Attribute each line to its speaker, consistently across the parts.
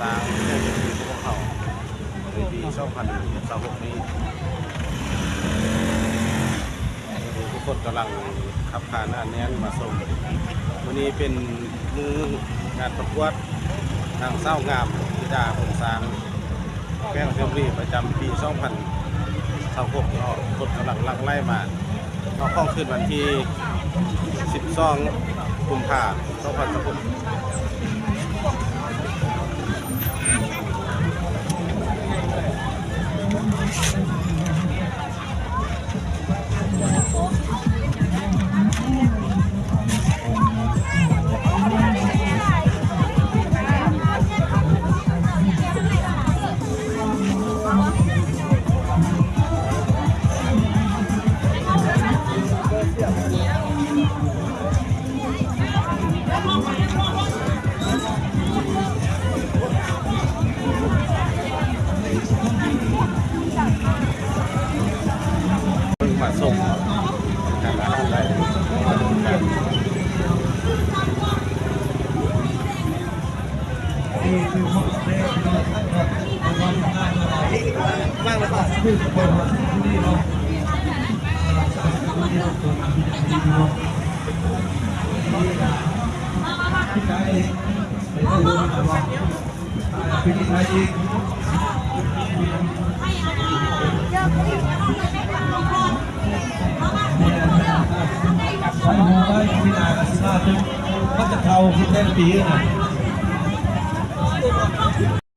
Speaker 1: ร้างเรื่องที่พวกเขาในปี2026นี้ทุกคนกำลังขับขานอันนี้มาส่งวันนี้เป็นมืองานประกวดนางเศร้างามธิดาหงสางแก้งเทมรีประจำปี2026เนาะคนกำลังลังไล่มาเราเข้าขึ้นวันที่12 กุมภาพันธ์ 2026มาส่งการละอะไรมากเลยป่ะ
Speaker 2: ใช้หัวไว้พิจารณาสิบห้าตึ้งก็จะเข้าคิดเต้นปีนะ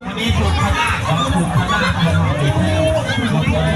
Speaker 2: วันนี้ถูกพนักของถูกพนักของปีแล้วหมดเลย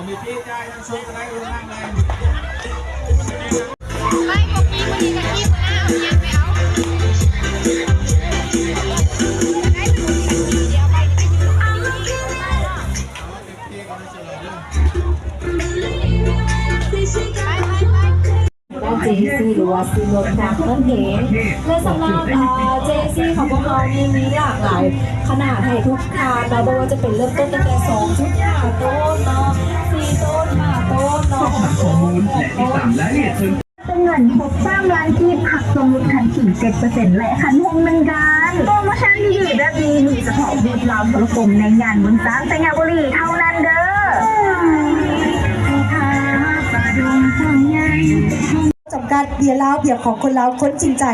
Speaker 2: มีพี่ใจทั้งชุดก็ได้รู้นั่งเลยไม่พอพี่คนนี้จะขี้หน้ายังไม่เอา
Speaker 3: เจซี่หรือว่าซีโรดากนั่นเองและสำหรับเจซี่ของพวกเรานี่มีหลากหลายขนาดให้ทุกทานเราไม่ว่าจะเป็นเริ่มต้นตั้งแต่2 ชุด5 ต้นเนาะ4 ต้น5 ต้นเนาะข้อมูลและที่3และเนี่ย
Speaker 4: เป็นเงิน3 ล้านกีบหักสมุดขันขี่7%และขันหงเหมือนกันโปรโมชั่นดีๆแบบนี้มีเฉพาะ วิตเราสังคมในงานบุญสร้างสัญญาบุรีเท่านั้นเด้อ
Speaker 5: จำกัดเบียร์ลาวเบียร์ของคนลาวคนจริงใจ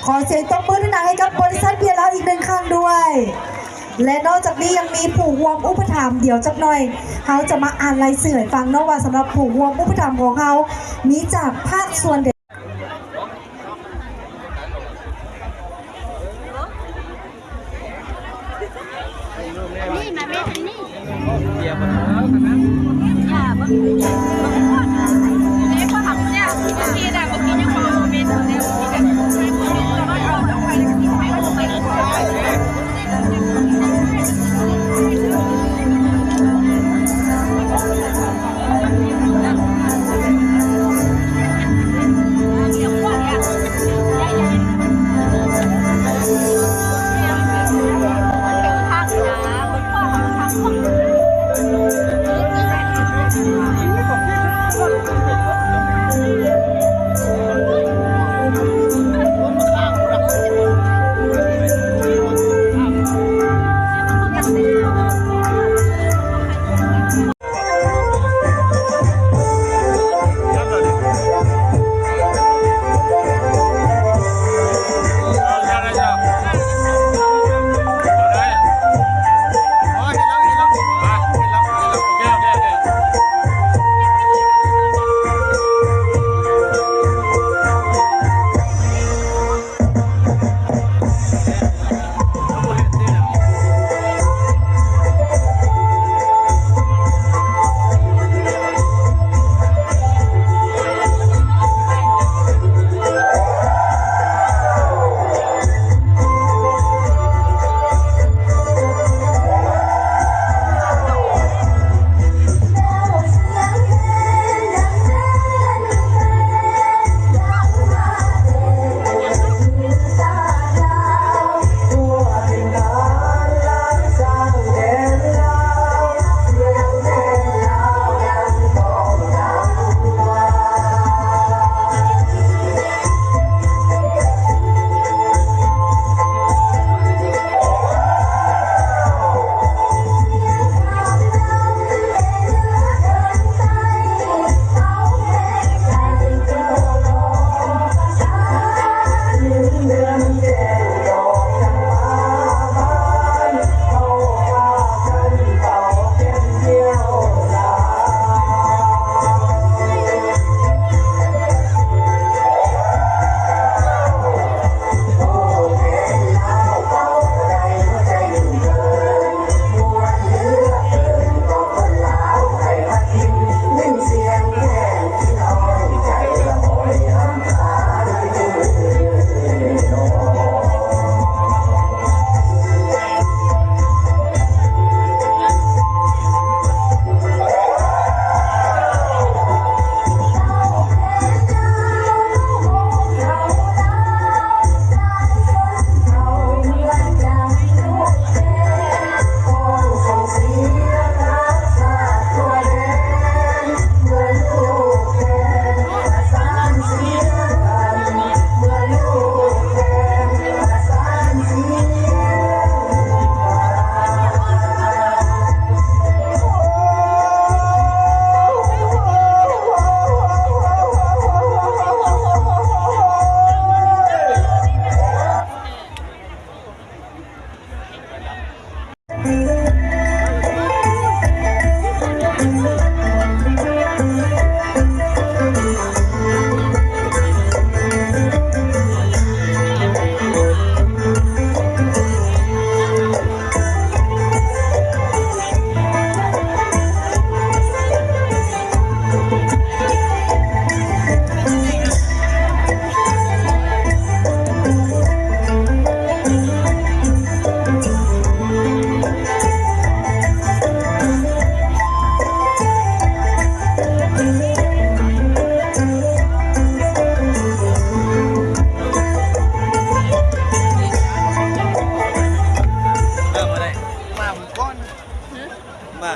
Speaker 5: ขอเสียงตบมือดังๆให้กับบริษัทเบียร์ลาวอีกหนึ่งครั้งด้วย และนอกจากนี้ยังมีผู้ร่วมอุปถัมภ์เดี๋ยวจักหน่อยเขาจะมาอ่านรายชื่อให้ฟังเนาะว่าสำหรับผู้ร่วมอุปถัมภ์ของเขามีจากภาคส่วนเด็ก
Speaker 6: นี่มาแม่ทางนี้อย่าบ่เลยพอทำเนี่ยที่ได้บ่กินยังบ่แม่ตัวเนี่ยที่ได้เอาไปแล้วกินไม่เอาไป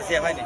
Speaker 7: เสียไปนี่